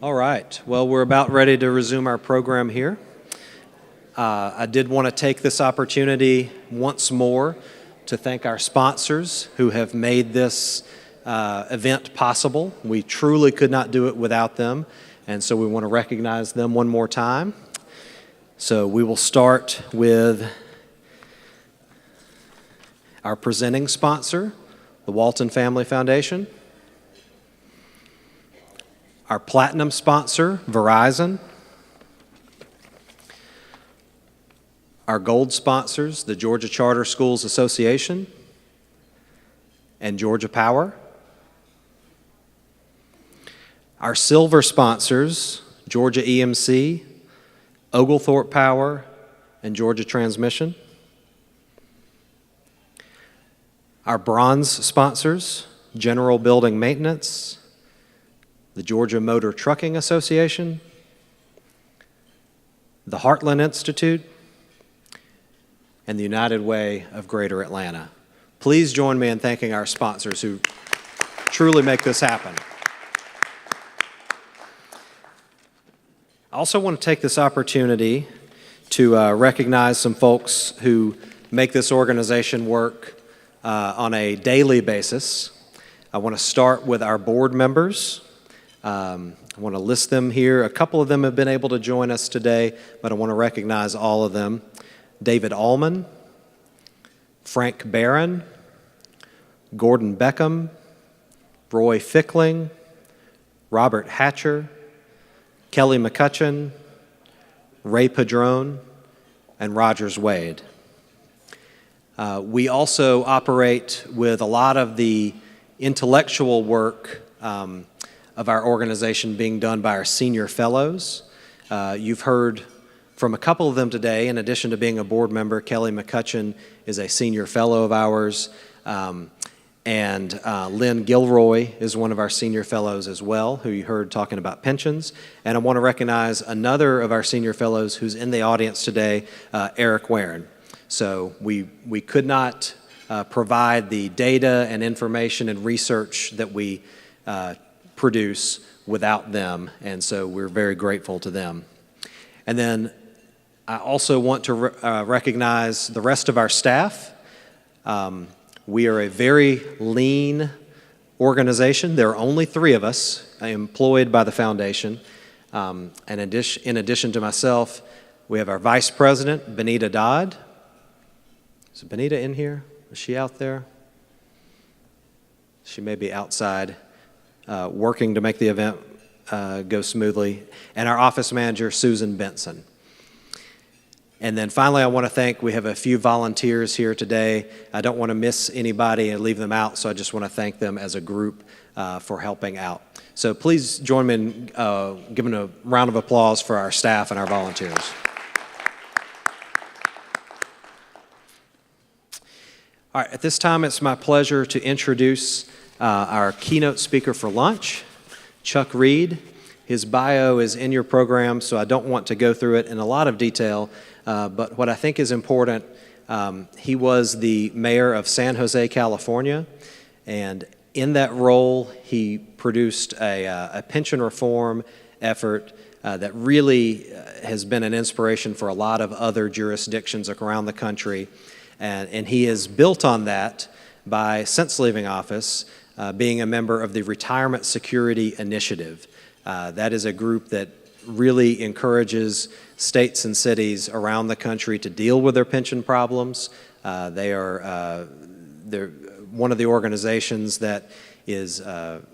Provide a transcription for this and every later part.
All right, well, we're about ready to resume our program here. I did want to take this opportunity once more to thank our sponsors who have made this event possible. We truly could not do it without them, and so we want to recognize them one more time. So we will start with our presenting sponsor, the Walton Family Foundation. Our platinum sponsor, Verizon. Our gold sponsors, the Georgia Charter Schools Association and Georgia Power. Our silver sponsors, Georgia EMC, Oglethorpe Power, and Georgia Transmission. Our bronze sponsors, General Building Maintenance, the Georgia Motor Trucking Association, the Heartland Institute, and the United Way of Greater Atlanta. Please join me in thanking our sponsors who truly make this happen. I also want to take this opportunity to recognize some folks who make this organization work on a daily basis. I want to start with our board members. I want to list them here. A couple of them have been able to join us today, but I want to recognize all of them. David Allman, Frank Barron, Gordon Beckham, Roy Fickling, Robert Hatcher, Kelly McCutcheon, Ray Padron, and Rogers Wade. We also operate with a lot of the intellectual work of our organization being done by our senior fellows. You've heard from a couple of them today. In addition to being a board member, Kelly McCutcheon is a senior fellow of ours, and Lynn Gilroy is one of our senior fellows as well, who you heard talking about pensions. And I want to recognize another of our senior fellows who's in the audience today, Eric Warren. So we could not provide the data and information and research that we produce without them, and so we're very grateful to them. And then I also want to recognize the rest of our staff. We are a very lean organization. There are only 3 of us employed by the foundation. And in addition to myself, we have our Vice President, Benita Dodd. Is Benita in here? Is she out there? She may be outside working to make the event go smoothly. And our office manager, Susan Benson. And then finally, I want to thank, we have a few volunteers here today. I don't want to miss anybody and leave them out, so I just want to thank them as a group for helping out. So please join me in giving a round of applause for our staff and our volunteers. All right, at this time, it's my pleasure to introduce our keynote speaker for lunch, Chuck Reed. His bio is in your program, so I don't want to go through it in a lot of detail, but what I think is important, he was the mayor of San Jose, California, and in that role, he produced a pension reform effort that really has been an inspiration for a lot of other jurisdictions around the country, and he has built on that by, since leaving office, being a member of the Retirement Security Initiative. That is a group that really encourages states and cities around the country to deal with their pension problems. They're one of the organizations that is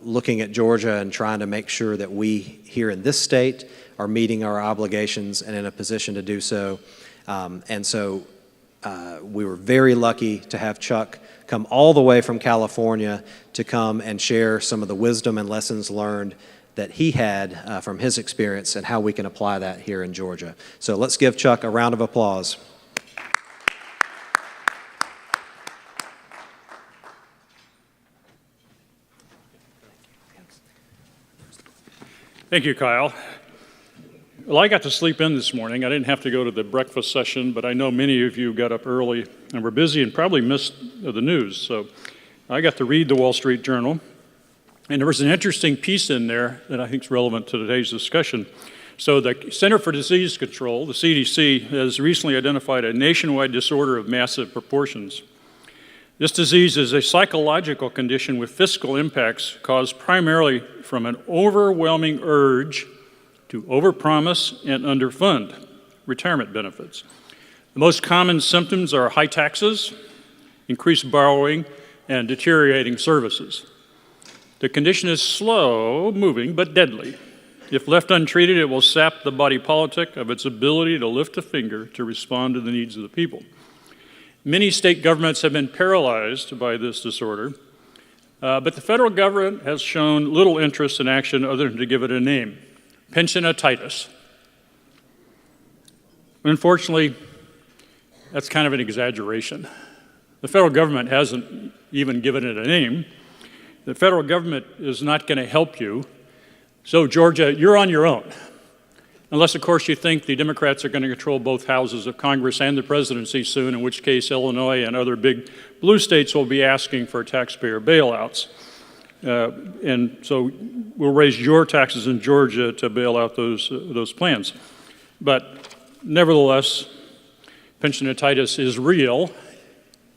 looking at Georgia and trying to make sure that we here in this state are meeting our obligations and in a position to do so. And so we were very lucky to have Chuck come all the way from California to come and share some of the wisdom and lessons learned that he had from his experience and how we can apply that here in Georgia. So let's give Chuck a round of applause. Thank you, Kyle. Well, I got to sleep in this morning. I didn't have to go to the breakfast session, but I know many of you got up early and were busy and probably missed the news. So I got to read the Wall Street Journal. And there was an interesting piece in there that I think is relevant to today's discussion. So the Center for Disease Control, the CDC, has recently identified a nationwide disorder of massive proportions. This disease is a psychological condition with fiscal impacts caused primarily from an overwhelming urge to overpromise and underfund retirement benefits. The most common symptoms are high taxes, increased borrowing, and deteriorating services. The condition is slow moving but deadly. If left untreated, it will sap the body politic of its ability to lift a finger to respond to the needs of the people. Many state governments have been paralyzed by this disorder, but the federal government has shown little interest in action other than to give it a name, pensionitis. Unfortunately, that's kind of an exaggeration. The federal government hasn't even given it a name. The federal government is not going to help you. So, Georgia, you're on your own. Unless, of course, you think the Democrats are going to control both houses of Congress and the presidency soon, in which case Illinois and other big blue states will be asking for taxpayer bailouts. And so we'll raise your taxes in Georgia to bail out those plans. But nevertheless, pensionitis is real,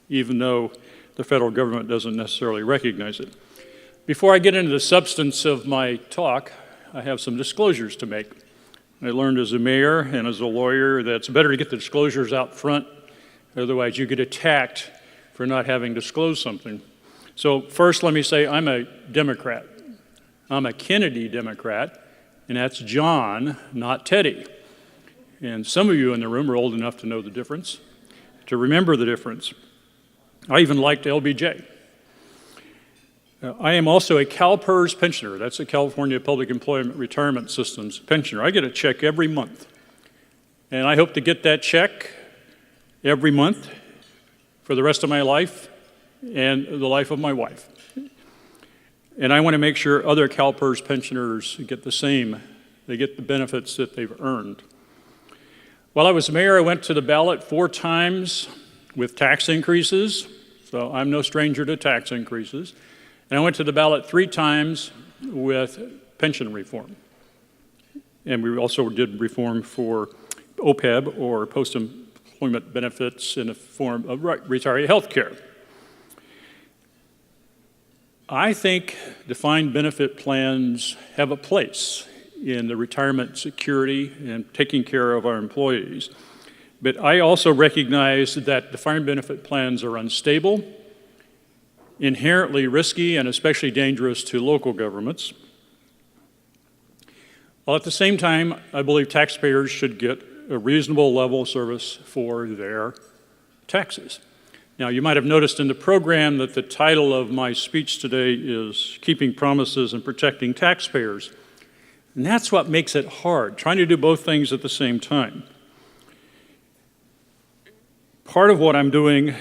even though the federal government doesn't necessarily recognize it. Before I get into the substance of my talk, I have some disclosures to make. I learned as a mayor and as a lawyer that it's better to get the disclosures out front, otherwise you get attacked for not having disclosed something. So first, let me say I'm a Democrat. I'm a Kennedy Democrat, and that's John, not Teddy. And some of you in the room are old enough to know the difference, to remember the difference. I even liked LBJ. I am also a CalPERS pensioner. That's the California Public Employment Retirement System's pensioner. I get a check every month. And I hope to get that check every month for the rest of my life and the life of my wife. And I want to make sure other CalPERS pensioners get the same. They get the benefits that they've earned. While I was mayor, I went to the ballot 4 times with tax increases. So I'm no stranger to tax increases. And I went to the ballot 3 times with pension reform. And we also did reform for OPEB, or post-employment benefits, in the form of retiree health care. I think defined benefit plans have a place in the retirement security and taking care of our employees. But I also recognize that defined benefit plans are unstable, inherently risky, and especially dangerous to local governments. While at the same time, I believe taxpayers should get a reasonable level of service for their taxes. Now, you might have noticed in the program that the title of my speech today is Keeping Promises and Protecting Taxpayers. And that's what makes it hard, trying to do both things at the same time. Part of what I'm doing,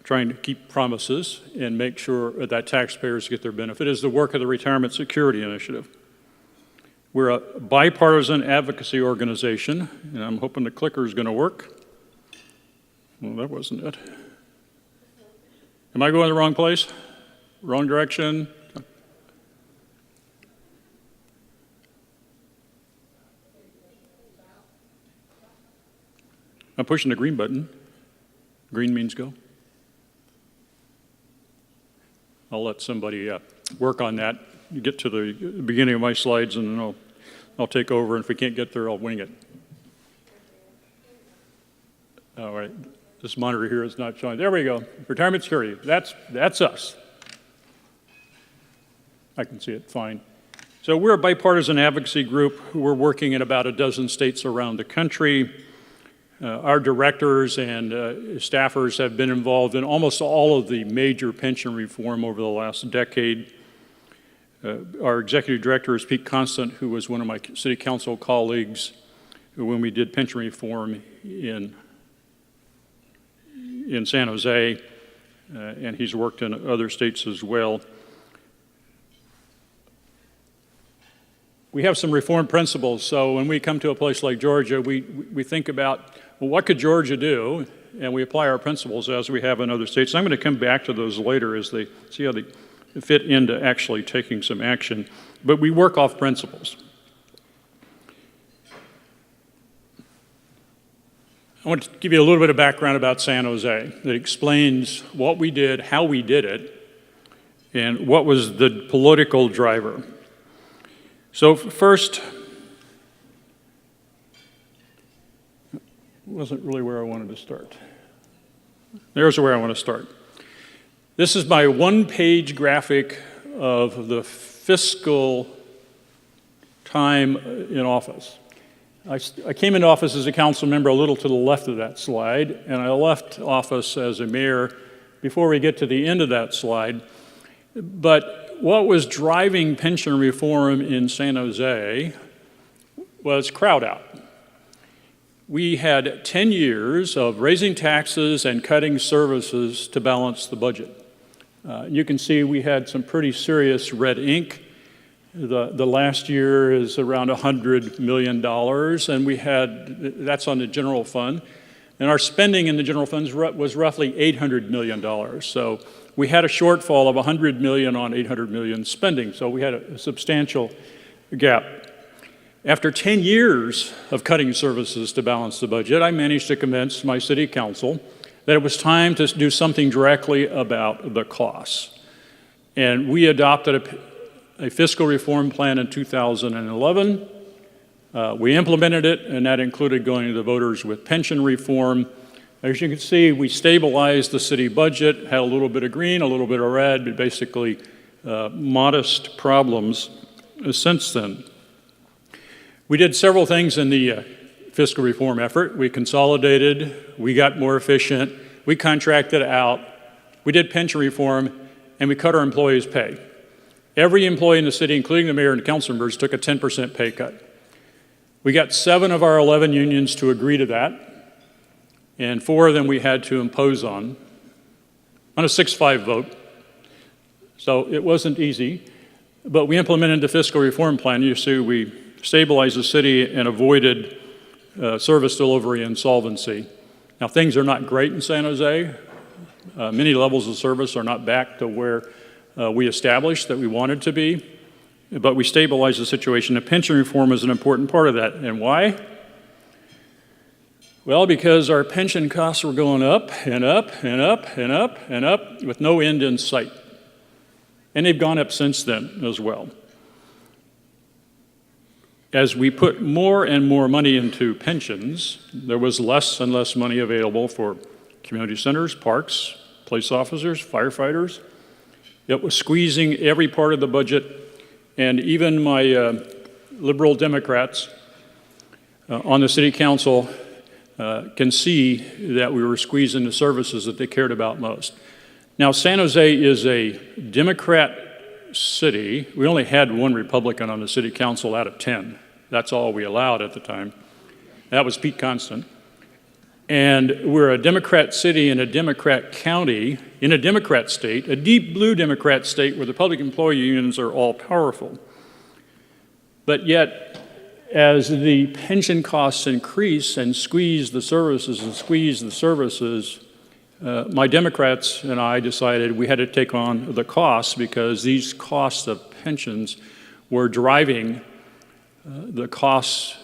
trying to keep promises and make sure that taxpayers get their benefit, is the work of the Retirement Security Initiative. We're a bipartisan advocacy organization, and I'm hoping the clicker is going to work. Well, that wasn't it. Am I going the wrong place? Wrong direction? I'm pushing the green button. Green means go. I'll let somebody work on that. You get to the beginning of my slides, and then I'll take over, and if we can't get there, I'll wing it. All right, this monitor here is not showing. There we go. Retirement security. That's us. I can see it fine. So we're a bipartisan advocacy group. We're working in about a dozen states around the country. Our directors and staffers have been involved in almost all of the major pension reform over the last decade. Our executive director is Pete Constant, who was one of my city council colleagues when we did pension reform in San Jose, and he's worked in other states as well. We have some reform principles, so when we come to a place like Georgia, we think about, well, what could Georgia do? And we apply our principles as we have in other states. I'm going to come back to those later as they see how fit into actually taking some action, but we work off principles. I want to give you a little bit of background about San Jose that explains what we did, how we did it, and what was the political driver. So first, wasn't really where I wanted to start. There's where I want to start. This is my one-page graphic of the fiscal time in office. I came into office as a council member a little to the left of that slide, and I left office as a mayor before we get to the end of that slide. But what was driving pension reform in San Jose was crowd out. We had 10 years of raising taxes and cutting services to balance the budget. You can see we had some pretty serious red ink. The last year is around $100 million, and that's on the general fund. And our spending in the general funds was roughly $800 million. So we had a shortfall of $100 million on $800 million spending, so we had a substantial gap. After 10 years of cutting services to balance the budget, I managed to convince my city council that it was time to do something directly about the costs. And we adopted a fiscal reform plan in 2011. We implemented it, and that included going to the voters with pension reform. As you can see, we stabilized the city budget, had a little bit of green, a little bit of red, but basically modest problems since then. We did several things in the fiscal reform effort. We consolidated, we got more efficient, we contracted out, we did pension reform, and we cut our employees' pay. Every employee in the city, including the mayor and council members, took a 10% pay cut. We got 7 of our 11 unions to agree to that, and 4 of them we had to impose on a 6-5 vote. So it wasn't easy, but we implemented the fiscal reform plan. You see, we stabilized the city and avoided service delivery insolvency. Now, things are not great in San Jose. Many levels of service are not back to where we established that we wanted to be, but we stabilized the situation. The pension reform is an important part of that. And why? Well, because our pension costs were going up and up and up and up and up with no end in sight. And they've gone up since then as well. As we put more and more money into pensions, there was less and less money available for community centers, parks, police officers, firefighters. It was squeezing every part of the budget, and even my liberal Democrats on the city council can see that we were squeezing the services that they cared about most. Now, San Jose is a Democrat city. We only had 1 Republican on the city council out of 10. That's all we allowed at the time. That was Pete Constant. And we're a Democrat city in a Democrat county, in a Democrat state, a deep blue Democrat state where the public employee unions are all powerful. But yet, as the pension costs increase and squeeze the services, my Democrats and I decided we had to take on the costs because these costs of pensions were driving the costs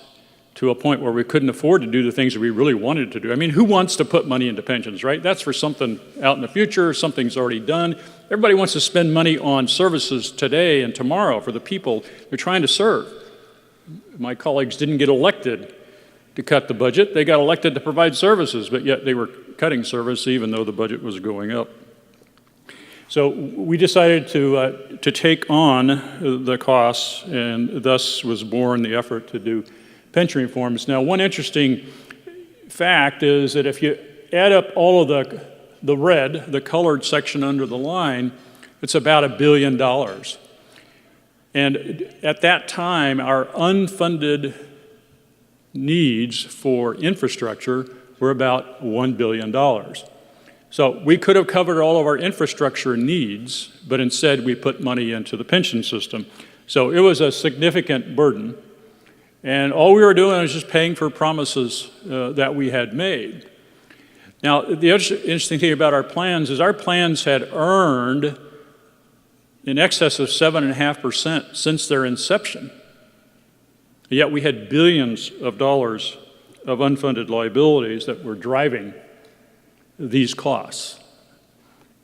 to a point where we couldn't afford to do the things that we really wanted to do. I mean, who wants to put money into pensions, right? That's for something out in the future, something's already done. Everybody wants to spend money on services today and tomorrow for the people they're trying to serve. My colleagues didn't get elected to cut the budget. They got elected to provide services, but yet they were cutting service even though the budget was going up. So we decided to take on the costs, and thus was born the effort to do pension reforms. Now, one interesting fact is that if you add up all of the red, the colored section under the line, it's about $1 billion. And at that time, our unfunded needs for infrastructure were about $1 billion. So we could have covered all of our infrastructure needs, but instead we put money into the pension system. So it was a significant burden. And all we were doing was just paying for promises that we had made. Now, the interesting thing about our plans is our plans had earned in excess of 7.5% since their inception. Yet we had billions of dollars of unfunded liabilities that were driving these costs.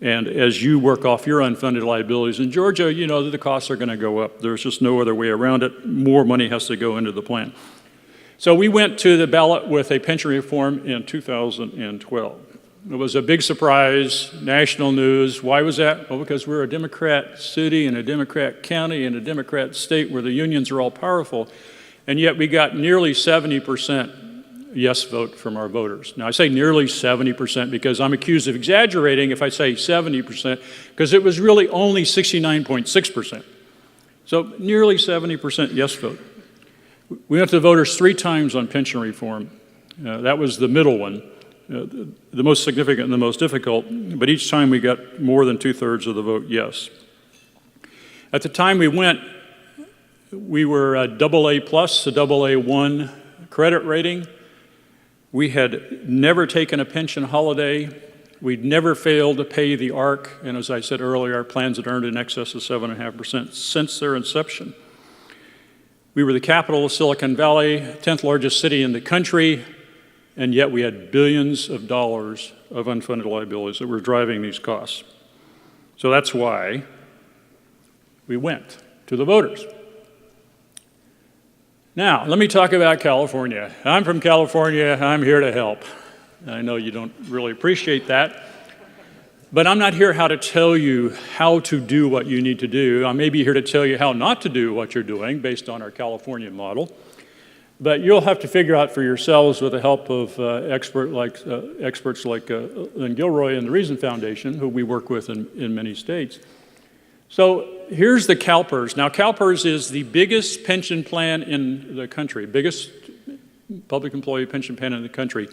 And as you work off your unfunded liabilities in Georgia, you know that the costs are going to go up. There's just no other way around it. More money has to go into the plan. So we went to the ballot with a pension reform in 2012. It was a big surprise, national news. Why was that? Well, because we're a Democrat city and a Democrat county and a Democrat state where the unions are all powerful, and yet we got nearly 70% yes vote from our voters. Now, I say nearly 70% because I'm accused of exaggerating if I say 70%, because it was really only 69.6%. So nearly 70% yes vote. We went to the voters 3 times on pension reform. That was the middle one, the most significant and the most difficult, but each time we got more than 2/3 of the vote yes. At the time we went, we were a AA+, a AA1 credit rating. We had never taken a pension holiday. We'd never failed to pay the ARC, and as I said earlier, our plans had earned in excess of 7.5% since their inception. We were the capital of Silicon Valley, 10th largest city in the country, and yet we had billions of dollars of unfunded liabilities that were driving these costs. So that's why we went to the voters. Now, let me talk about California. I'm from California, I'm here to help. I know you don't really appreciate that, but I'm not here to tell you how to do what you need to do. I may be here to tell you how not to do what you're doing based on our California model, but you'll have to figure out for yourselves with the help of experts like Lynn Gilroy and the Reason Foundation, who we work with in many states. So here's the CalPERS. Now, CalPERS is the biggest pension plan in the country, biggest public employee pension plan in the country.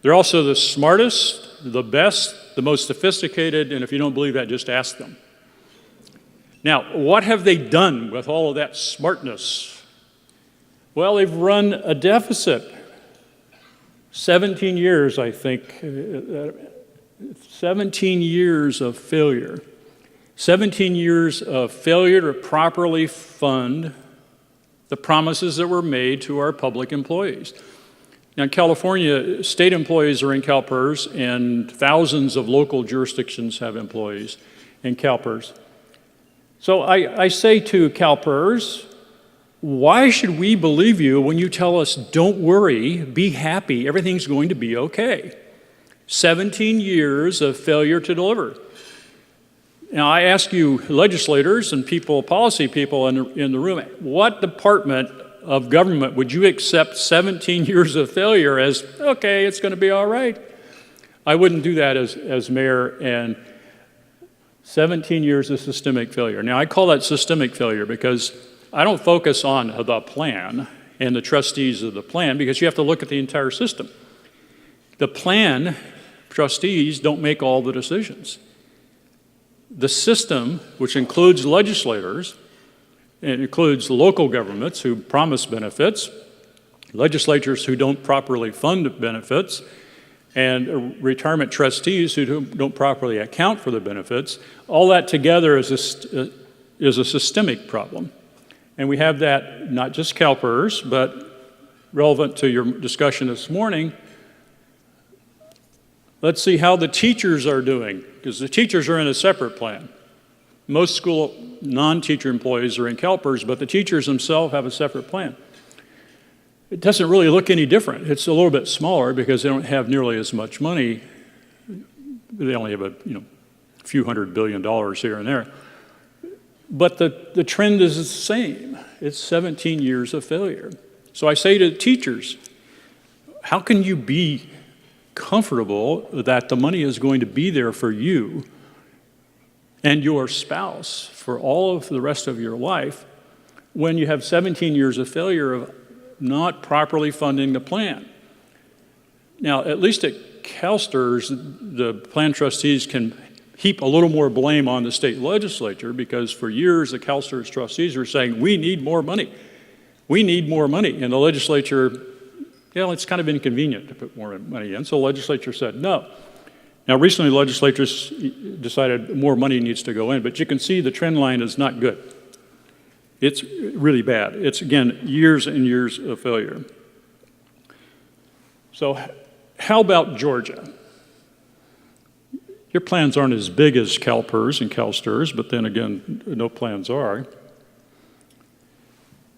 They're also the smartest, the best, the most sophisticated, and if you don't believe that, just ask them. Now, what have they done with all of that smartness? Well, they've run a deficit. 17 years, I think. 17 years of failure. 17 years of failure to properly fund the promises that were made to our public employees. Now, in California, state employees are in CalPERS, and thousands of local jurisdictions have employees in CalPERS. So I say to CalPERS, why should we believe you when you tell us, don't worry, be happy, everything's going to be okay? 17 years of failure to deliver. Now, I ask you legislators and people, policy people in the room, what department of government would you accept 17 years of failure as, okay, it's going to be all right? I wouldn't do that as mayor, and 17 years of systemic failure. Now, I call that systemic failure because I don't focus on the plan and the trustees of the plan, because you have to look at the entire system. The plan trustees don't make all the decisions. The system, which includes legislators, it includes local governments who promise benefits, legislatures who don't properly fund benefits, and retirement trustees who don't properly account for the benefits. All that together is a systemic problem. And we have that not just CalPERS, but relevant to your discussion this morning. Let's see how the teachers are doing, because the teachers are in a separate plan. Most school non-teacher employees are in CalPERS, but the teachers themselves have a separate plan. It doesn't really look any different. It's a little bit smaller because they don't have nearly as much money. They only have a few $100 billion here and there. But the trend is the same. It's 17 years of failure. So I say to teachers, how can you be comfortable that the money is going to be there for you and your spouse for all of the rest of your life when you have 17 years of failure of not properly funding the plan? Now, at least at CalSTRS, the plan trustees can heap a little more blame on the state legislature, because for years the CalSTRS trustees were saying, we need more money. We need more money. And the legislature, it's kind of inconvenient to put more money in. So the legislature said, no, Now, recently, legislatures decided more money needs to go in, but you can see the trend line is not good. It's really bad. It's, again, years and years of failure. So how about Georgia? Your plans aren't as big as CalPERS and CalSTRS, but then again, no plans are.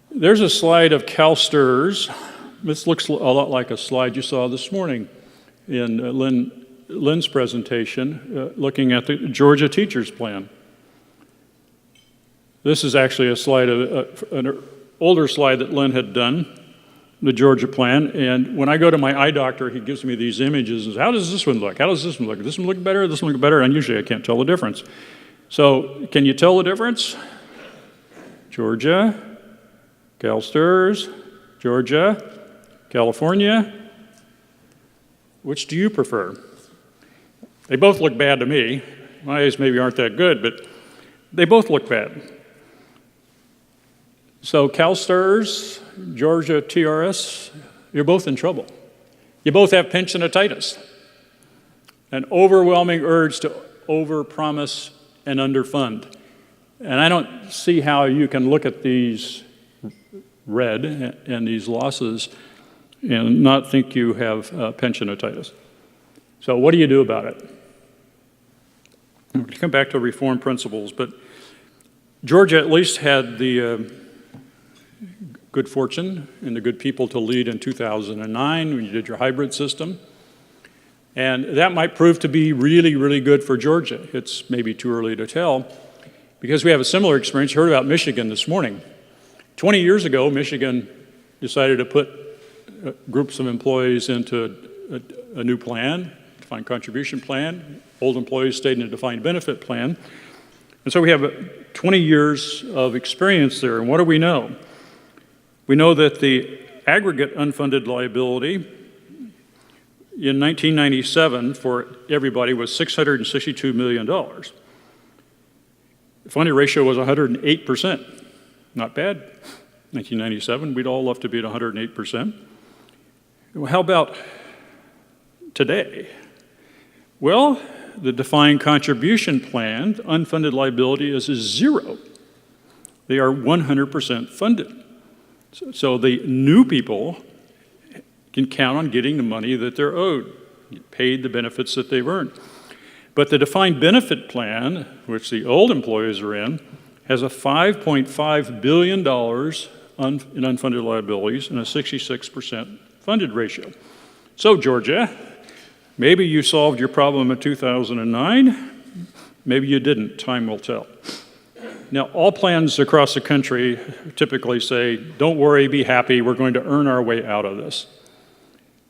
There's a slide of CalSTRS. This looks a lot like a slide you saw this morning in Lynn's presentation, looking at the Georgia Teachers Plan. This is actually a slide of an older slide that Lynn had done, the Georgia Plan. And when I go to my eye doctor, he gives me these images and says, how does this one look? How does this one look? Does this one look better? This one look better? And usually I can't tell the difference. So can you tell the difference? Georgia, CalSTRS, Georgia, California. Which do you prefer? They both look bad to me. My eyes maybe aren't that good, but they both look bad. So CalSTRS, Georgia TRS, you're both in trouble. You both have pensionitis, an overwhelming urge to overpromise and underfund. And I don't see how you can look at these red and these losses and not think you have pensionitis. So what do you do about it? I'm going to come back to reform principles, but Georgia at least had the good fortune and the good people to lead in 2009 when you did your hybrid system. And that might prove to be really, really good for Georgia. It's maybe too early to tell because we have a similar experience. You heard about Michigan this morning. 20 years ago, Michigan decided to put groups of employees into a new plan, defined contribution plan. Old employees stayed in a defined benefit plan. And so we have 20 years of experience there. And what do we know? We know that the aggregate unfunded liability in 1997 for everybody was $662 million. The funding ratio was 108%. Not bad. 1997, we'd all love to be at 108%. Well, how about today? Well, the defined contribution plan, unfunded liability is zero. They are 100% funded. So the new people can count on getting the money that they're owed, paid the benefits that they've earned. But the defined benefit plan, which the old employees are in, has a $5.5 billion in unfunded liabilities and a 66% funded ratio. So Georgia, maybe you solved your problem in 2009, maybe you didn't, time will tell. Now, all plans across the country typically say, don't worry, be happy, we're going to earn our way out of this.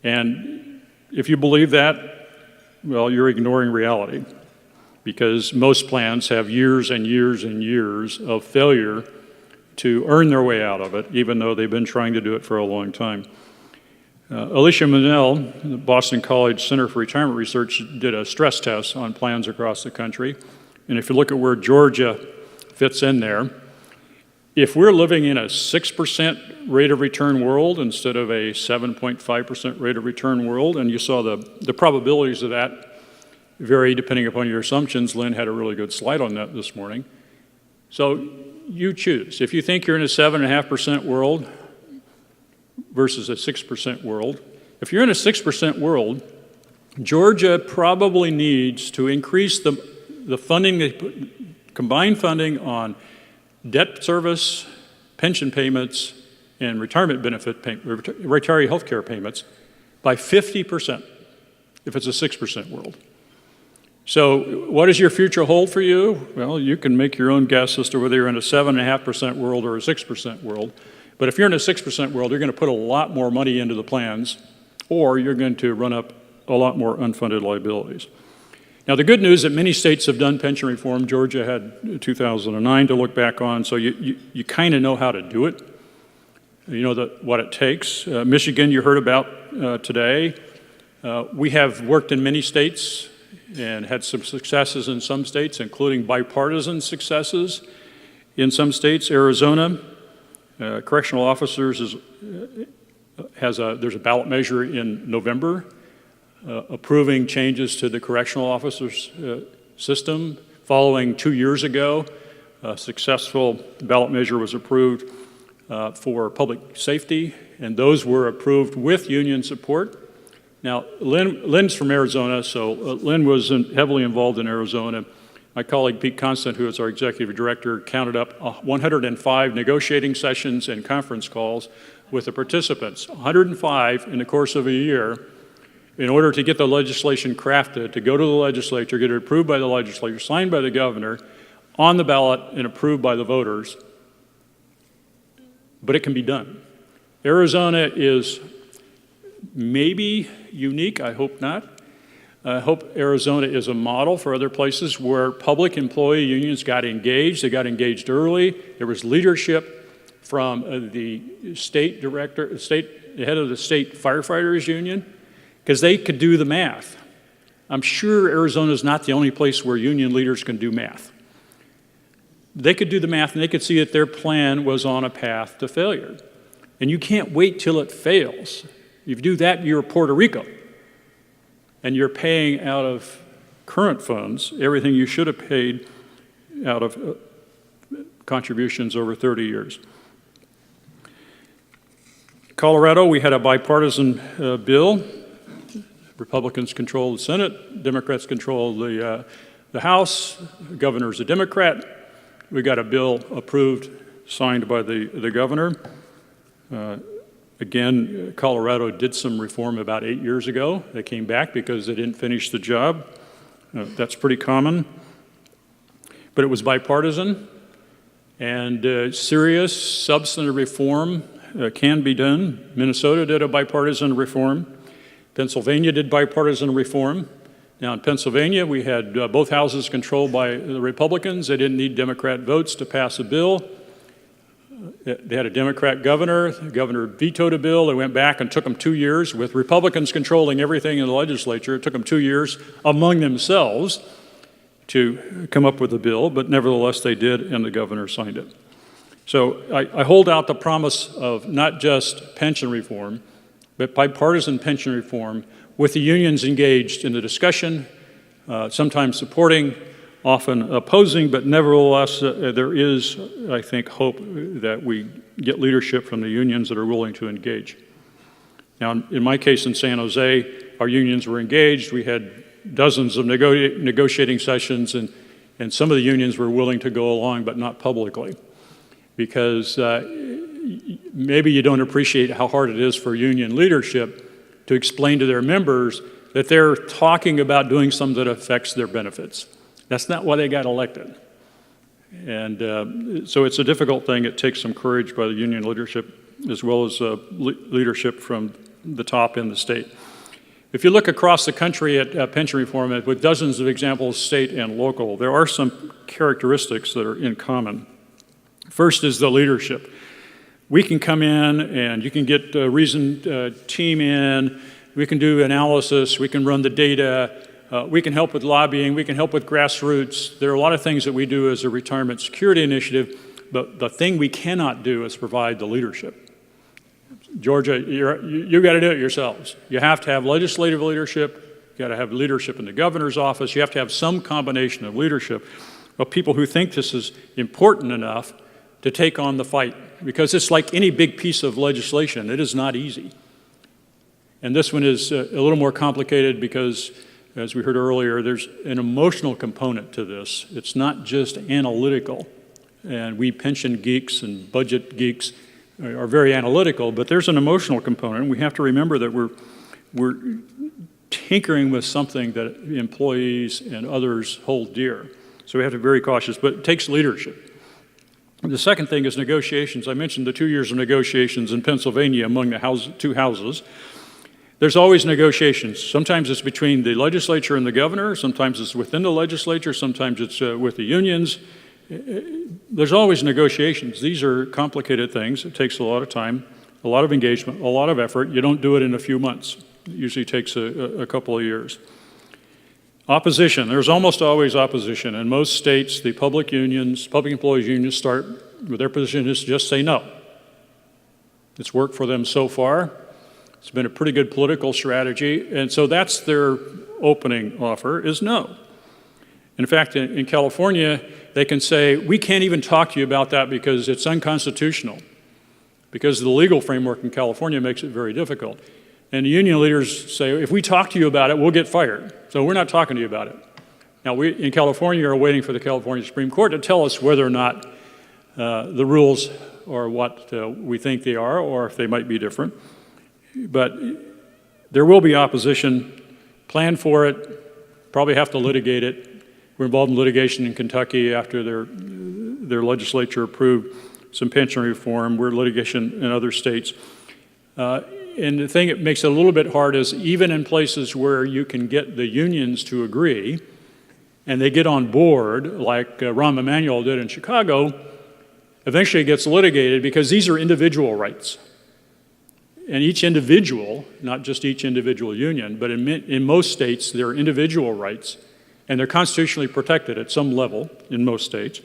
And if you believe that, well, you're ignoring reality because most plans have years and years and years of failure to earn their way out of it, even though they've been trying to do it for a long time. Alicia Monell, the Boston College Center for Retirement Research, did a stress test on plans across the country. And if you look at where Georgia fits in there, if we're living in a 6% rate of return world instead of a 7.5% rate of return world, and you saw the probabilities of that vary depending upon your assumptions. Lynn had a really good slide on that this morning. So you choose. If you think you're in a 7.5% world versus a 6% world, if you're in a 6% world, Georgia probably needs to increase the funding, combined funding on debt service, pension payments, and retirement benefit, retiree health care payments by 50% if it's a 6% world. So what does your future hold for you? Well, you can make your own guess as to whether you're in a 7.5% world or a 6% world. But if you're in a 6% world, you're going to put a lot more money into the plans, or you're going to run up a lot more unfunded liabilities. Now, the good news is that many states have done pension reform. Georgia had 2009 to look back on, so you kind of know how to do it. You know what it takes. Michigan, you heard about today. We have worked in many states and had some successes in some states, including bipartisan successes in some states. Arizona, correctional officers there's a ballot measure in November approving changes to the correctional officers system. Following 2 years ago, a successful ballot measure was approved for public safety, and those were approved with union support. Now, Lynn's from Arizona, so Lynn was heavily involved in Arizona. My colleague Pete Constant, who is our executive director, counted up 105 negotiating sessions and conference calls with the participants, 105 in the course of a year, in order to get the legislation crafted, to go to the legislature, get it approved by the legislature, signed by the governor, on the ballot and approved by the voters. But it can be done. Arizona is maybe unique, I hope not. I hope Arizona is a model for other places where public employee unions got engaged. They got engaged early. There was leadership from the state director, the head of the state firefighters union, because they could do the math. I'm sure Arizona is not the only place where union leaders can do math. They could do the math and they could see that their plan was on a path to failure. And you can't wait till it fails. If you do that, you're Puerto Rico. And you're paying out of current funds everything you should have paid out of contributions over 30 years. Colorado, we had a bipartisan bill. Republicans control the Senate, Democrats control the House, the governor's a Democrat. We got a bill approved, signed by the governor. Again, Colorado did some reform about 8 years ago. They came back because they didn't finish the job. That's pretty common. But it was bipartisan, and serious substantive reform can be done. Minnesota did a bipartisan reform. Pennsylvania did bipartisan reform. Now in Pennsylvania, we had both houses controlled by the Republicans. They didn't need Democrat votes to pass a bill. They had a Democrat governor. The governor vetoed a bill. They went back and took them 2 years. With Republicans controlling everything in the legislature, it took them 2 years among themselves to come up with a bill, but nevertheless they did, and the governor signed it. So I hold out the promise of not just pension reform, but bipartisan pension reform with the unions engaged in the discussion, sometimes supporting, often opposing, but nevertheless there is, I think, hope that we get leadership from the unions that are willing to engage. Now, in my case in San Jose, our unions were engaged. We had dozens of negotiating sessions, and some of the unions were willing to go along, but not publicly, because maybe you don't appreciate how hard it is for union leadership to explain to their members that they're talking about doing something that affects their benefits. That's not why they got elected. And so it's a difficult thing. It takes some courage by the union leadership as well as leadership from the top in the state. If you look across the country at pension reform, with dozens of examples, state and local, there are some characteristics that are in common. First is the leadership. We can come in and you can get a reasoned team in, we can do analysis, we can run the data, we can help with lobbying, we can help with grassroots. There are a lot of things that we do as a retirement security initiative, but the thing we cannot do is provide the leadership. Georgia, you got to do it yourselves. You have to have legislative leadership, you got to have leadership in the governor's office, you have to have some combination of leadership of people who think this is important enough to take on the fight. Because it's like any big piece of legislation, it is not easy. And this one is a little more complicated because, as we heard earlier, there's an emotional component to this. It's not just analytical. And we pension geeks and budget geeks are very analytical, but there's an emotional component. We have to remember that we're tinkering with something that employees and others hold dear. So we have to be very cautious, but it takes leadership. The second thing is negotiations. I mentioned the 2 years of negotiations in Pennsylvania among the two houses. There's always negotiations. Sometimes it's between the legislature and the governor. Sometimes it's within the legislature. Sometimes it's with the unions. There's always negotiations. These are complicated things. It takes a lot of time, a lot of engagement, a lot of effort. You don't do it in a few months. It usually takes a couple of years. Opposition. There's almost always opposition. In most states, the public employees unions start with their position is just say no. It's worked for them so far. It's been a pretty good political strategy, and so that's their opening offer, is no. In fact, in California, they can say, we can't even talk to you about that because it's unconstitutional, because the legal framework in California makes it very difficult. And the union leaders say, if we talk to you about it, we'll get fired. So we're not talking to you about it. Now, we in California are waiting for the California Supreme Court to tell us whether or not the rules are what we think they are, or if they might be different. But there will be opposition. Plan for it. Probably have to litigate it. We're involved in litigation in Kentucky after their legislature approved some pension reform. We're in litigation in other states. And the thing that makes it a little bit hard is even in places where you can get the unions to agree, and they get on board, like Rahm Emanuel did in Chicago, eventually it gets litigated because these are individual rights. And each individual, not just each individual union, but in most states, they're individual rights, and they're constitutionally protected at some level in most states.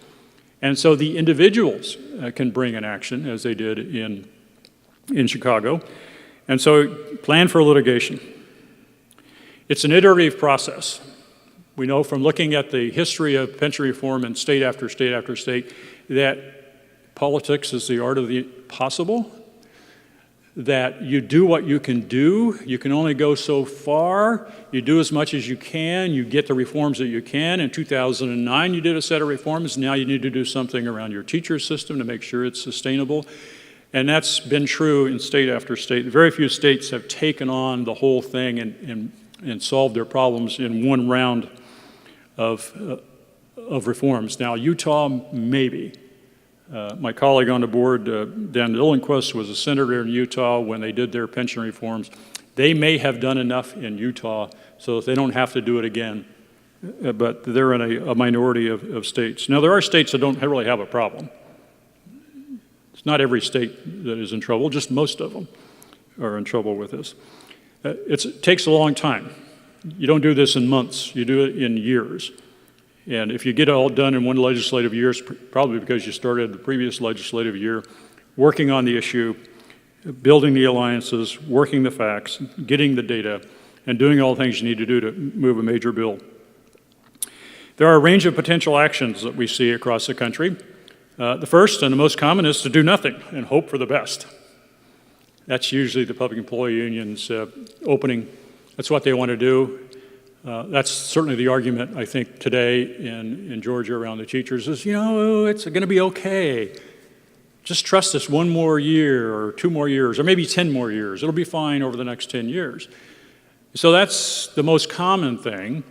And so the individuals can bring an action, as they did in Chicago. And so plan for litigation. It's an iterative process. We know from looking at the history of pension reform in state after state after state that politics is the art of the possible, that you do what you can do. You can only go so far. You do as much as you can. You get the reforms that you can. In 2009, you did a set of reforms. Now you need to do something around your teacher system to make sure it's sustainable. And that's been true in state after state. Very few states have taken on the whole thing and solved their problems in one round of reforms. Now, Utah, maybe. My colleague on the board, Dan Dillenquist, was a senator in Utah when they did their pension reforms. They may have done enough in Utah so that they don't have to do it again, but they're in a minority of states. Now, there are states that don't really have a problem. It's not every state that is in trouble, just most of them are in trouble with this. It takes a long time. You don't do this in months, you do it in years. And if you get it all done in one legislative year, it's probably because you started the previous legislative year working on the issue, building the alliances, working the facts, getting the data, and doing all the things you need to do to move a major bill. There are a range of potential actions that we see across the country. The first and the most common is to do nothing and hope for the best. That's usually the public employee union's opening. That's what they want to do. That's certainly the argument, I think, today in Georgia around the teachers is, it's going to be okay. Just trust us one more year or 2 more years or maybe 10 more years. It'll be fine over the next 10 years. So that's the most common thing,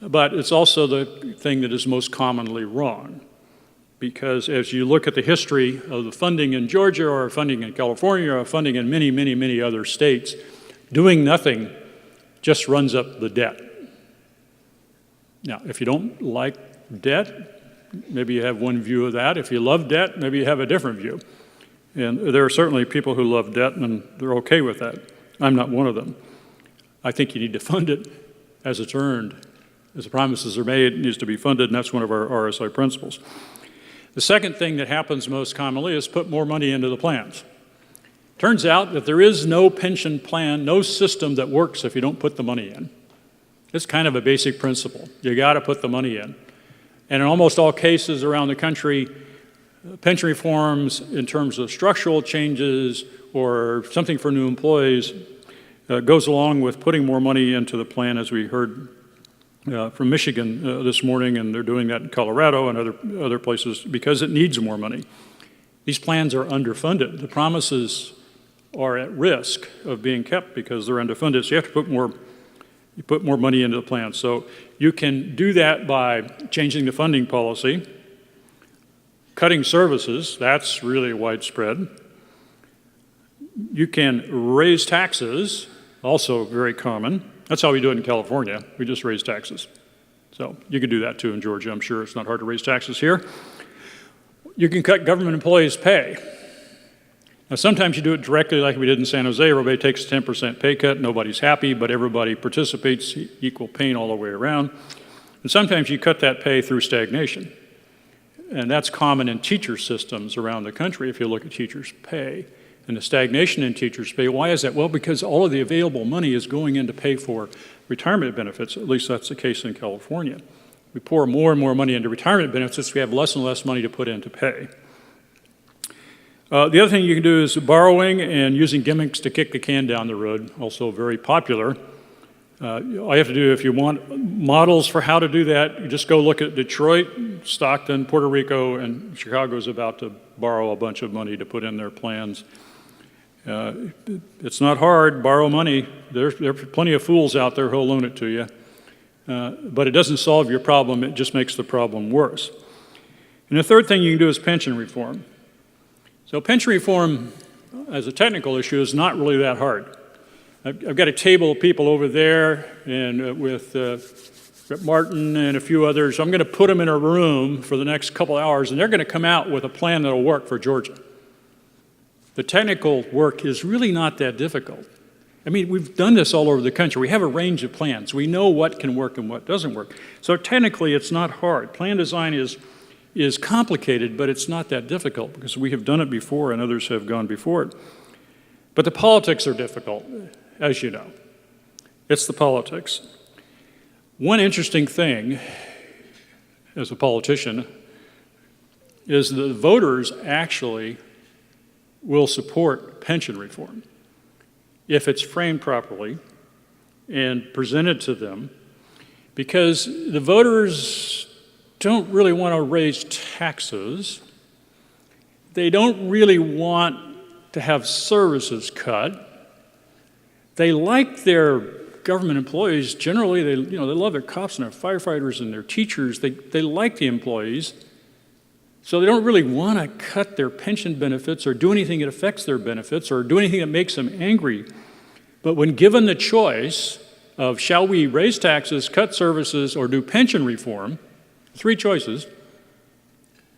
but it's also the thing that is most commonly wrong. Because as you look at the history of the funding in Georgia or funding in California or funding in many, many, many other states, doing nothing just runs up the debt. Now, if you don't like debt, maybe you have one view of that. If you love debt, maybe you have a different view. And there are certainly people who love debt, and they're okay with that. I'm not one of them. I think you need to fund it as it's earned. As the promises are made, it needs to be funded, and that's one of our RSI principles. The second thing that happens most commonly is put more money into the plans. Turns out that there is no pension plan, no system that works if you don't put the money in. It's kind of a basic principle. You got to put the money in. And in almost all cases around the country, pension reforms in terms of structural changes or something for new employees goes along with putting more money into the plan, as we heard from Michigan this morning, and they're doing that in Colorado and other places because it needs more money. These plans are underfunded. The promises are at risk of being kept because they're underfunded, so you have to put more money into the plan. So you can do that by changing the funding policy, cutting services, that's really widespread. You can raise taxes, also very common. That's how we do it in California. We just raise taxes. So you can do that too in Georgia. I'm sure it's not hard to raise taxes here. You can cut government employees' pay. Now, sometimes you do it directly like we did in San Jose. Everybody takes a 10% pay cut. Nobody's happy, but everybody participates, equal pain all the way around. And sometimes you cut that pay through stagnation. And that's common in teacher systems around the country if you look at teachers' pay. and the stagnation in teachers' pay. Why is that? Well, because all of the available money is going in to pay for retirement benefits. At least that's the case in California. We pour more and more money into retirement benefits. We have less and less money to put into pay. The other thing you can do is borrowing and using gimmicks to kick the can down the road, also very popular. All you have to do, if you want models for how to do that, you just go look at Detroit, Stockton, Puerto Rico, and Chicago is about to borrow a bunch of money to put in their plans. It's not hard, borrow money. There are plenty of fools out there who'll loan it to you. But it doesn't solve your problem, it just makes the problem worse. And the third thing you can do is pension reform. So pension reform, as a technical issue, is not really that hard. I've got a table of people over there, and with Rep. Martin and a few others. I'm going to put them in a room for the next couple hours, and they're going to come out with a plan that will work for Georgia. The technical work is really not that difficult. I mean, we've done this all over the country. We have a range of plans. We know what can work and what doesn't work. So technically, it's not hard. Plan design is complicated, but it's not that difficult because we have done it before and others have gone before it. But the politics are difficult, as you know. It's the politics. One interesting thing, as a politician, is the voters actually will support pension reform if it's framed properly and presented to them, because the voters don't really want to raise taxes. They don't really want to have services cut. They like their government employees. Generally, they love their cops and their firefighters and their teachers. They like the employees. So they don't really want to cut their pension benefits or do anything that affects their benefits or do anything that makes them angry. But when given the choice of shall we raise taxes, cut services, or do pension reform, three choices,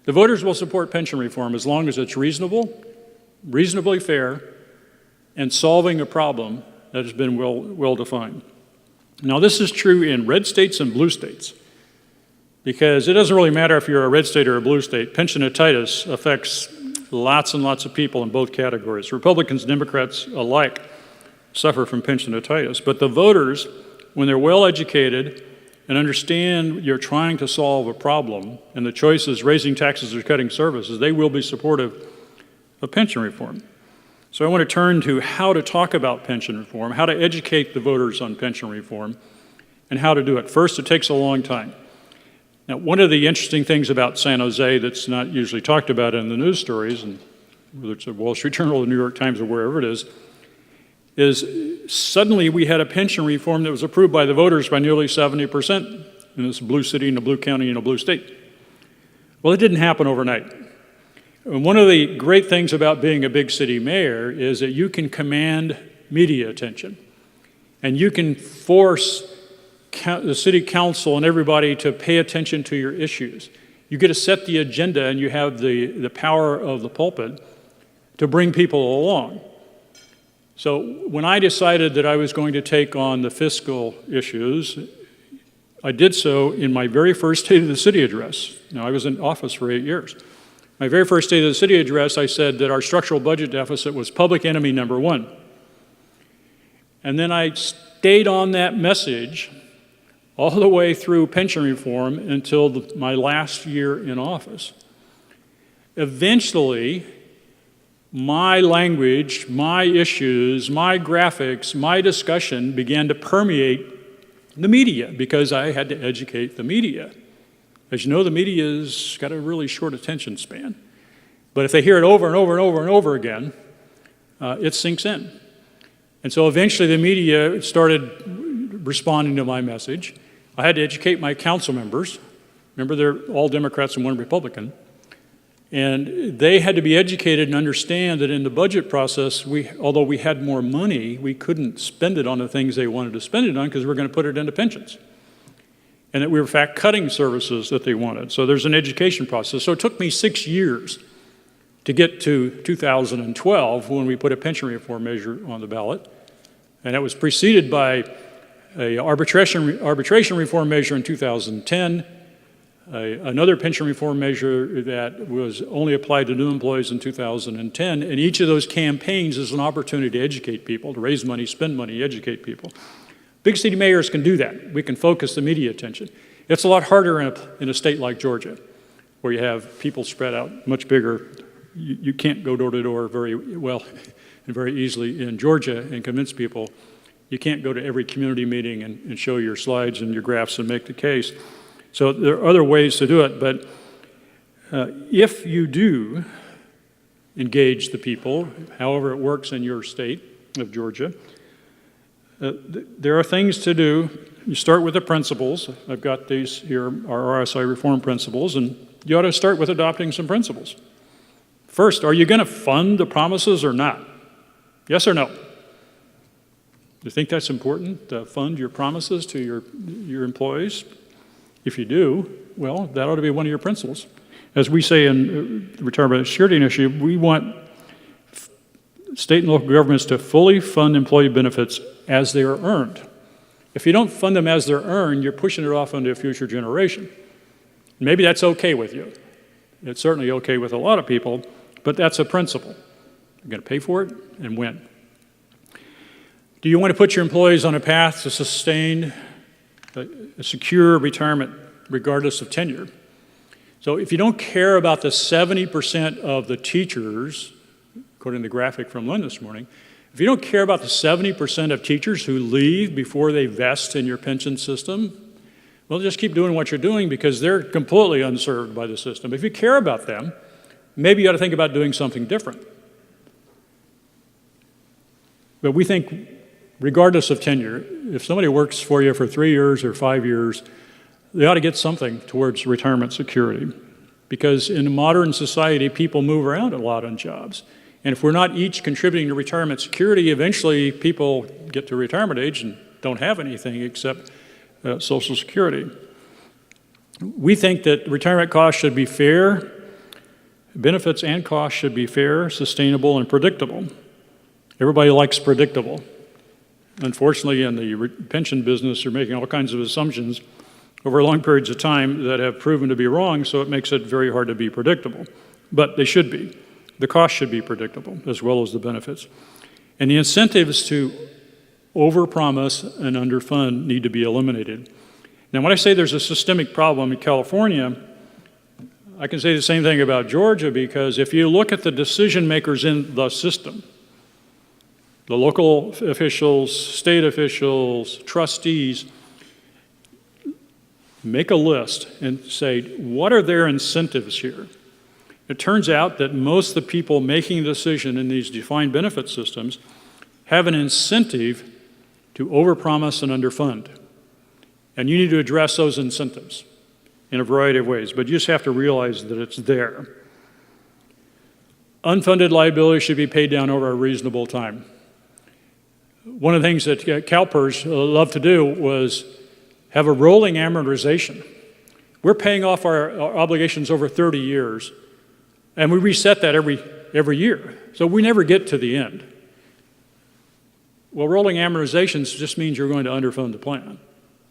the voters will support pension reform as long as it's reasonable, reasonably fair, and solving a problem that has been well defined. Now, this is true in red states and blue states, because it doesn't really matter if you're a red state or a blue state. Pensionatitis affects lots and lots of people in both categories. Republicans, Democrats alike suffer from pensionatitis. But the voters, when they're well educated and understand you're trying to solve a problem, and the choice is raising taxes or cutting services, they will be supportive of pension reform. So I want to turn to how to talk about pension reform, how to educate the voters on pension reform, and how to do it. First, it takes a long time. Now, one of the interesting things about San Jose that's not usually talked about in the news stories, and whether it's the Wall Street Journal, the New York Times, or wherever it is suddenly we had a pension reform that was approved by the voters by nearly 70% in this blue city, in a blue county, in a blue state. Well, it didn't happen overnight. And one of the great things about being a big city mayor is that you can command media attention, and you can force the city council and everybody to pay attention to your issues. You get to set the agenda, and you have the power of the pulpit to bring people along. So when I decided that I was going to take on the fiscal issues, I did so in my very first State of the City address. Now, I was in office for 8 years. My very first State of the City address, I said that our structural budget deficit was public enemy number one. And then I stayed on that message all the way through pension reform until my last year in office. Eventually, my language, my issues, my graphics, my discussion began to permeate the media because I had to educate the media. As you know, the media's got a really short attention span. But if they hear it over and over and over and over again, it sinks in. And so eventually the media started responding to my message. I had to educate my council members. Remember, they're all Democrats and one Republican. And they had to be educated and understand that in the budget process, although we had more money, we couldn't spend it on the things they wanted to spend it on because we were going to put it into pensions. And that we were, in fact, cutting services that they wanted. So there's an education process. So it took me 6 years to get to 2012 when we put a pension reform measure on the ballot. And it was preceded by an arbitration reform measure in 2010, another pension reform measure that was only applied to new employees in 2010, and each of those campaigns is an opportunity to educate people, to raise money, spend money, educate people. Big city mayors can do that. We can focus the media attention. It's a lot harder in a state like Georgia, where you have people spread out much bigger. You can't go door to door very well and very easily in Georgia and convince people. You can't go to every community meeting and show your slides and your graphs and make the case. So there are other ways to do it, but if you do engage the people, however it works in your state of Georgia, there are things to do. You start with the principles. I've got these here, our RSI reform principles, and you ought to start with adopting some principles. First, are you going to fund the promises or not? Yes or no? Do you think that's important, to fund your promises to your employees? If you do, well, that ought to be one of your principles. As we say in the Retirement Security Initiative, we want state and local governments to fully fund employee benefits as they are earned. If you don't fund them as they're earned, you're pushing it off onto a future generation. Maybe that's okay with you. It's certainly okay with a lot of people, but that's a principle. You're going to pay for it and when. Do you want to put your employees on a path to sustain a secure retirement regardless of tenure? So if you don't care about the 70% of the teachers, according to the graphic from Lynn this morning, if you don't care about the 70% of teachers who leave before they vest in your pension system, well, just keep doing what you're doing because they're completely unserved by the system. If you care about them, maybe you ought to think about doing something different. But we think, regardless of tenure, if somebody works for you for 3 years or 5 years, they ought to get something towards retirement security. Because in modern society, people move around a lot on jobs. And if we're not each contributing to retirement security, eventually people get to retirement age and don't have anything except Social Security. We think that retirement costs should be fair, benefits and costs should be fair, sustainable, and predictable. Everybody likes predictable. Unfortunately, in the pension business, you're making all kinds of assumptions over long periods of time that have proven to be wrong, so it makes it very hard to be predictable. But they should be. The costs should be predictable, as well as the benefits. And the incentives to overpromise and underfund need to be eliminated. Now, when I say there's a systemic problem in California, I can say the same thing about Georgia, because if you look at the decision makers in the system, the local officials, state officials, trustees, make a list and say, what are their incentives here? It turns out that most of the people making the decision in these defined benefit systems have an incentive to overpromise and underfund. And you need to address those incentives in a variety of ways, but you just have to realize that it's there. Unfunded liability should be paid down over a reasonable time. One of the things that CalPERS loved to do was have a rolling amortization. We're paying off our obligations over 30 years, and we reset that every year. So we never get to the end. Well, rolling amortizations just means you're going to underfund the plan,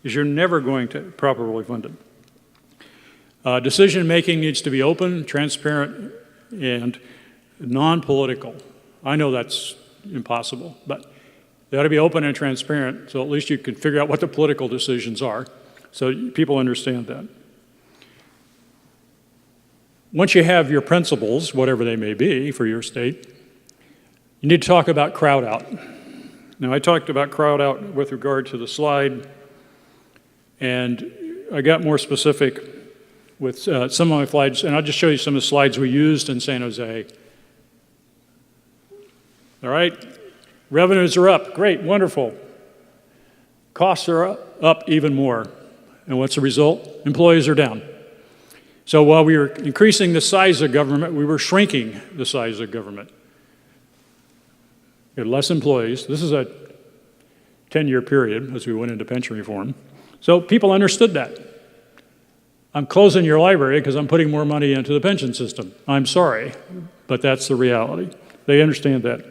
because you're never going to properly fund it. Decision-making needs to be open, transparent, and non-political. I know that's impossible, but they ought to be open and transparent, so at least you can figure out what the political decisions are, so people understand that. Once you have your principles, whatever they may be for your state, you need to talk about crowd out. Now, I talked about crowd out with regard to the slide, and I got more specific with some of my slides, and I'll just show you some of the slides we used in San Jose. All right, revenues are up, great, wonderful. Costs are up even more, and what's the result? Employees are down. So while we were increasing the size of government, we were shrinking the size of government. We had less employees. This is a 10-year period as we went into pension reform. So people understood that. I'm closing your library because I'm putting more money into the pension system. I'm sorry, but that's the reality. They understand that.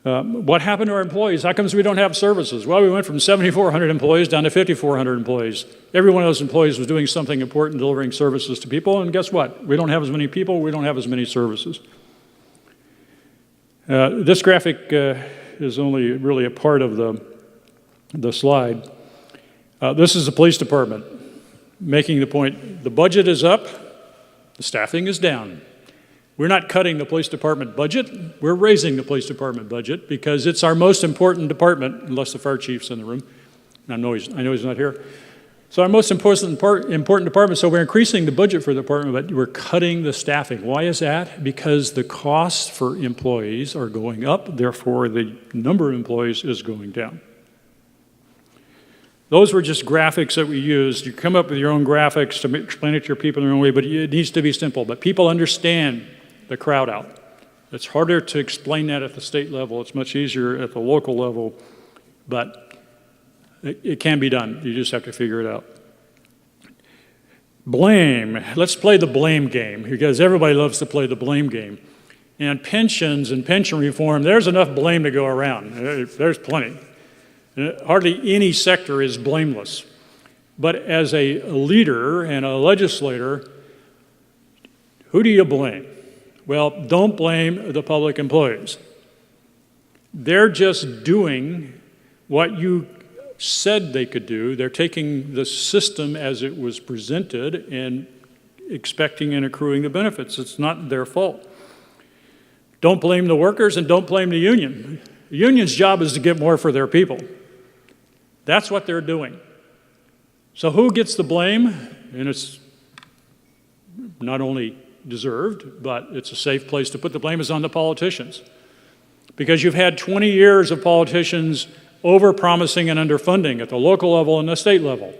What happened to our employees? How comes we don't have services? Well, we went from 7,400 employees down to 5,400 employees. Every one of those employees was doing something important, delivering services to people, and guess what? We don't have as many people, we don't have as many services. This graphic is only really a part of the slide. This is the police department, making the point, the budget is up, the staffing is down. We're not cutting the police department budget, we're raising the police department budget because it's our most important department, unless the fire chief's in the room. I know he's not here. So our most important department, so we're increasing the budget for the department, but we're cutting the staffing. Why is that? Because the costs for employees are going up, therefore the number of employees is going down. Those were just graphics that we used. You come up with your own graphics to explain it to your people in their own way, but it needs to be simple. But people understand the crowd out. It's harder to explain that at the state level. It's much easier at the local level, but it can be done. You just have to figure it out. Blame. Let's play the blame game because everybody loves to play the blame game. And pensions and pension reform, there's enough blame to go around. There's plenty. Hardly any sector is blameless. But as a leader and a legislator, who do you blame? Well, don't blame the public employees. They're just doing what you said they could do. They're taking the system as it was presented and expecting and accruing the benefits. It's not their fault. Don't blame the workers and don't blame the union. The union's job is to get more for their people. That's what they're doing. So who gets the blame? And it's not only deserved, but it's a safe place to put the blame is on the politicians. Because you've had 20 years of politicians over-promising and underfunding at the local level and the state level.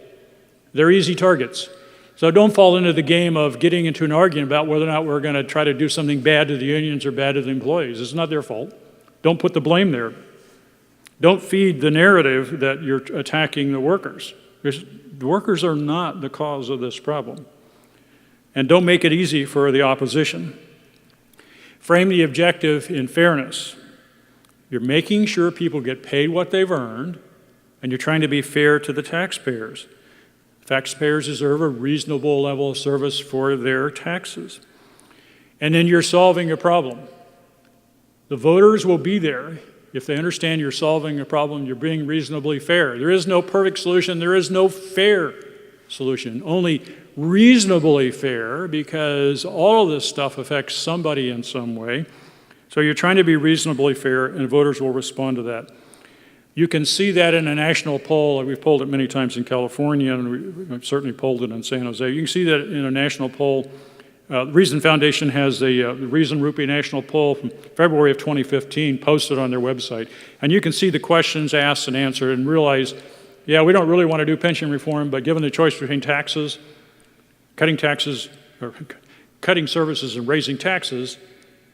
They're easy targets. So don't fall into the game of getting into an argument about whether or not we're going to try to do something bad to the unions or bad to the employees. It's not their fault. Don't put the blame there. Don't feed the narrative that you're attacking the workers. The workers are not the cause of this problem. And don't make it easy for the opposition. Frame the objective in fairness. You're making sure people get paid what they've earned, and you're trying to be fair to the taxpayers. Taxpayers deserve a reasonable level of service for their taxes. And then you're solving a problem. The voters will be there if they understand you're solving a problem, you're being reasonably fair. There is no perfect solution, there is no fair solution, only reasonably fair, because all of this stuff affects somebody in some way. So you're trying to be reasonably fair, and voters will respond to that. You can see that in a national poll. We've polled it many times in California, and we've certainly polled it in San Jose. You can see that in a national poll. The Reason Foundation has a Reason Rupee national poll from February of 2015 posted on their website. And you can see the questions asked and answered and realize, yeah, we don't really want to do pension reform, but given the choice between taxes, cutting services and raising taxes,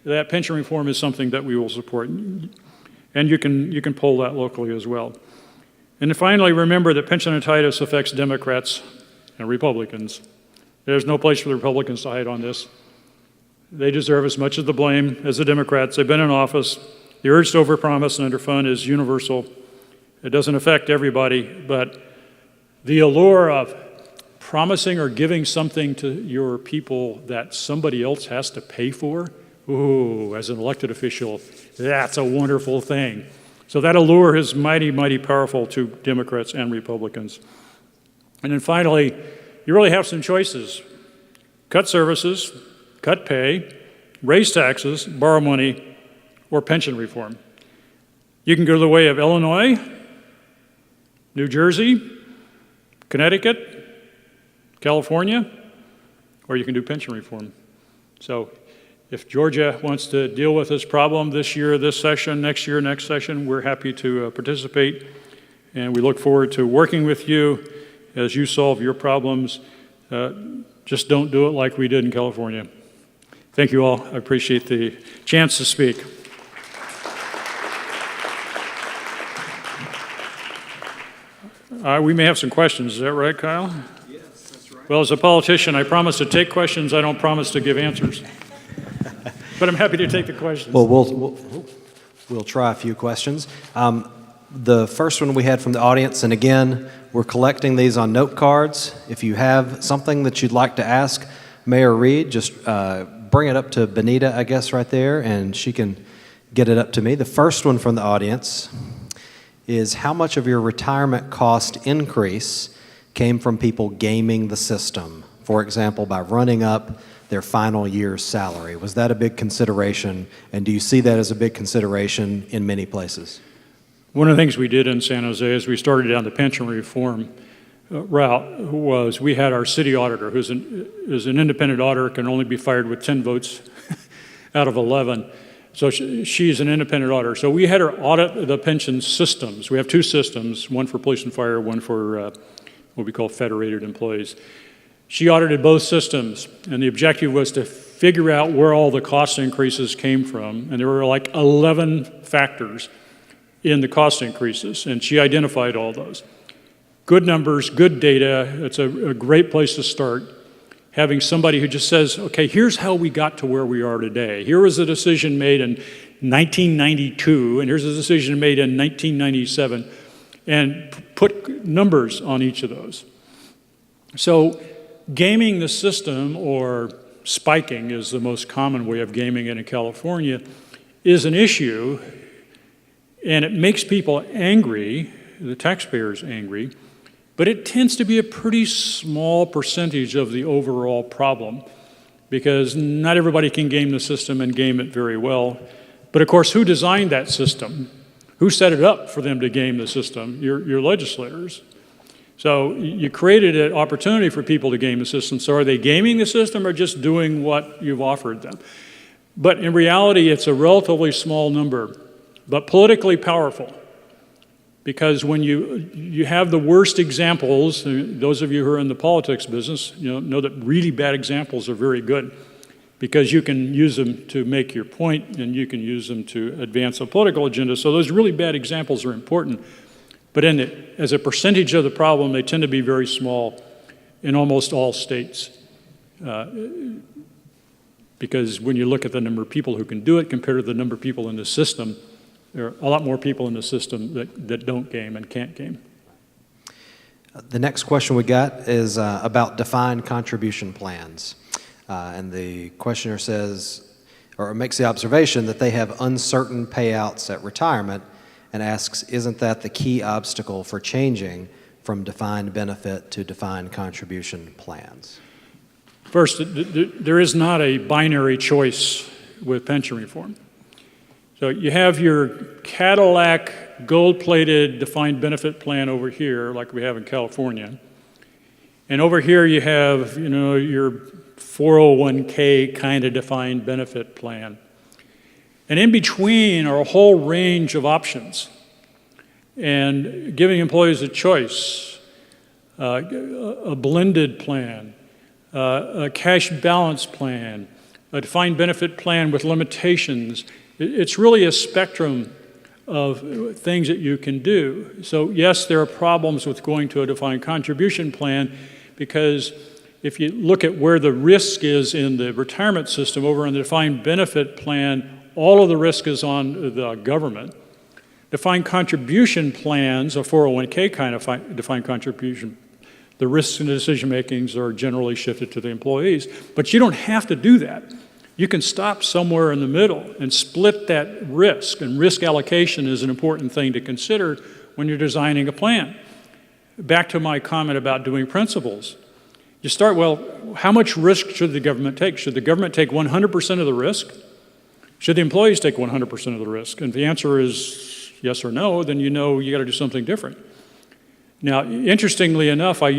that pension reform is something that we will support. And you can poll that locally as well. And finally, remember that pensionitis affects Democrats and Republicans. There's no place for the Republicans to hide on this. They deserve as much of the blame as the Democrats. They've been in office. The urge to overpromise and underfund is universal. It doesn't affect everybody, but the allure of promising or giving something to your people that somebody else has to pay for, ooh, as an elected official, that's a wonderful thing. So that allure is mighty, mighty powerful to Democrats and Republicans. And then finally, you really have some choices. Cut services, cut pay, raise taxes, borrow money, or pension reform. You can go the way of Illinois, New Jersey, Connecticut, California, or you can do pension reform. So if Georgia wants to deal with this problem this year, this session, next year, next session, we're happy to participate, and we look forward to working with you as you solve your problems. Just don't do it like we did in California. Thank you all. I appreciate the chance to speak. We may have some questions. Is that right, Kyle? Yes, that's right. Well, as a politician, I promise to take questions. I don't promise to give answers. But I'm happy to take the questions. Well, We'll try a few questions. The first one we had from the audience, and again, we're collecting these on note cards. If you have something that you'd like to ask Mayor Reed, just bring it up to Benita, I guess, right there, and she can get it up to me. The first one from the audience is, how much of your retirement cost increase came from people gaming the system? For example, by running up their final year's salary. Was that a big consideration, and do you see that as a big consideration in many places? One of the things we did in San Jose as we started down the pension reform route was we had our city auditor, who's an independent auditor, can only be fired with 10 votes out of 11. So she's an independent auditor. So we had her audit the pension systems. We have two systems, one for police and fire, one for what we call federated employees. She audited both systems, and the objective was to figure out where all the cost increases came from. And there were like 11 factors in the cost increases, and she identified all those. Good numbers, good data, it's a great place to start. Having somebody who just says, okay, here's how we got to where we are today. Here was a decision made in 1992, and here's a decision made in 1997, and put numbers on each of those. So gaming the system, or spiking is the most common way of gaming it in California, is an issue. And it makes people angry, the taxpayers angry, but it tends to be a pretty small percentage of the overall problem, because not everybody can game the system and game it very well. But of course, who designed that system? Who set it up for them to game the system? Your legislators. So you created an opportunity for people to game the system. So are they gaming the system or just doing what you've offered them? But in reality, it's a relatively small number, but politically powerful, because when you have the worst examples, those of you who are in the politics business, know that really bad examples are very good, because you can use them to make your point and you can use them to advance a political agenda. So those really bad examples are important, but as a percentage of the problem, they tend to be very small in almost all states. Because when you look at the number of people who can do it compared to the number of people in the system, there are a lot more people in the system that don't game and can't game. The next question we got is about defined contribution plans. And the questioner says, or makes the observation that they have uncertain payouts at retirement, and asks, isn't that the key obstacle for changing from defined benefit to defined contribution plans? First, there is not a binary choice with pension reform. So you have your Cadillac gold-plated defined benefit plan over here, like we have in California. And over here you have, your 401k kind of defined benefit plan. And in between are a whole range of options. And giving employees a choice, a blended plan, a cash balance plan, a defined benefit plan with limitations. It's really a spectrum of things that you can do. So yes, there are problems with going to a defined contribution plan, because if you look at where the risk is in the retirement system, over in the defined benefit plan, all of the risk is on the government. Defined contribution plans, a 401k kind of defined contribution, the risks and decision makings are generally shifted to the employees. But you don't have to do that. You can stop somewhere in the middle and split that risk, and risk allocation is an important thing to consider when you're designing a plan. Back to my comment about doing principles. You start, well, how much risk should the government take? Should the government take 100% of the risk? Should the employees take 100% of the risk? And if the answer is yes or no, then you know you got to do something different. Now, interestingly enough, I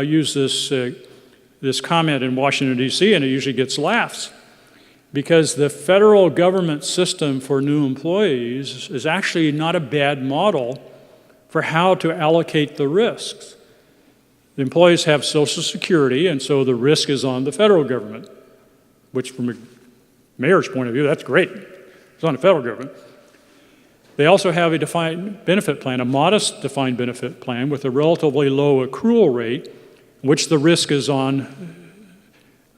use this comment in Washington, D.C., and it usually gets laughs, because the federal government system for new employees is actually not a bad model for how to allocate the risks. The employees have Social Security, and so the risk is on the federal government, which from a mayor's point of view, that's great. It's on the federal government. They also have a defined benefit plan, a modest defined benefit plan with a relatively low accrual rate, which the risk is on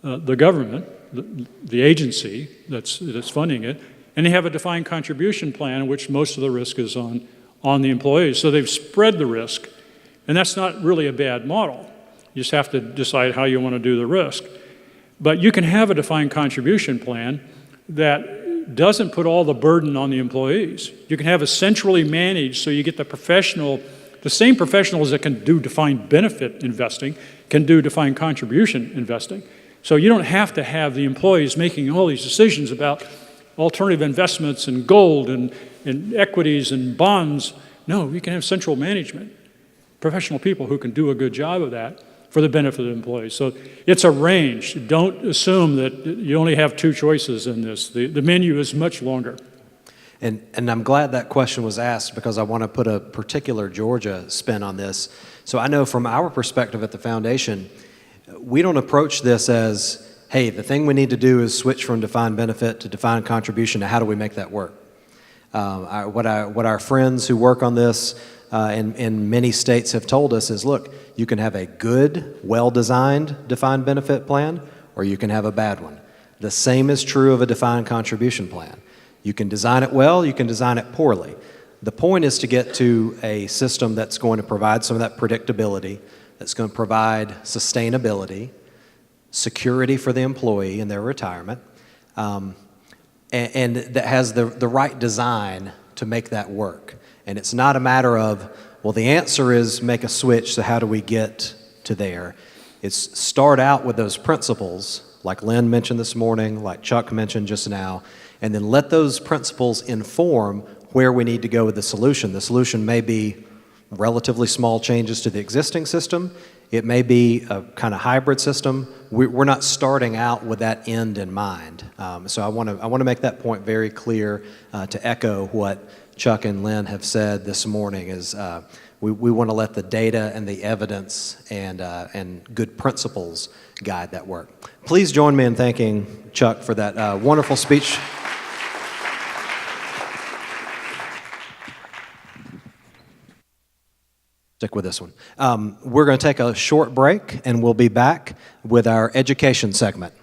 the government, the agency that's funding it, and they have a defined contribution plan in which most of the risk is on the employees. So they've spread the risk, and that's not really a bad model. You just have to decide how you want to do the risk. But you can have a defined contribution plan that doesn't put all the burden on the employees. You can have it centrally managed so you get the same professionals that can do defined benefit investing can do defined contribution investing. So you don't have to have the employees making all these decisions about alternative investments and gold and equities and bonds. No, you can have central management, professional people who can do a good job of that for the benefit of the employees. So it's a range. Don't assume that you only have two choices in this. The menu is much longer. And I'm glad that question was asked because I want to put a particular Georgia spin on this. So I know from our perspective at the foundation, we don't approach this as, hey, the thing we need to do is switch from defined benefit to defined contribution. Now, how do we make that work? What our friends who work on this in many states have told us is, look, you can have a good, well-designed defined benefit plan, or you can have a bad one. The same is true of a defined contribution plan. You can design it well, you can design it poorly. The point is to get to a system that's going to provide some of that predictability, that's going to provide sustainability, security for the employee in their retirement, and that has the right design to make that work. And it's not a matter of, well, the answer is make a switch, so how do we get to there? It's start out with those principles, like Lynn mentioned this morning, like Chuck mentioned just now, and then let those principles inform where we need to go with the solution. The solution may be relatively small changes to the existing system. It may be a kind of hybrid system. We're not starting out with that end in mind. So I want to make that point very clear to echo what Chuck and Lynn have said this morning is we want to let the data and the evidence and good principles guide that work. Please join me in thanking Chuck for that wonderful speech. Stick with this one. We're going to take a short break, and we'll be back with our education segment.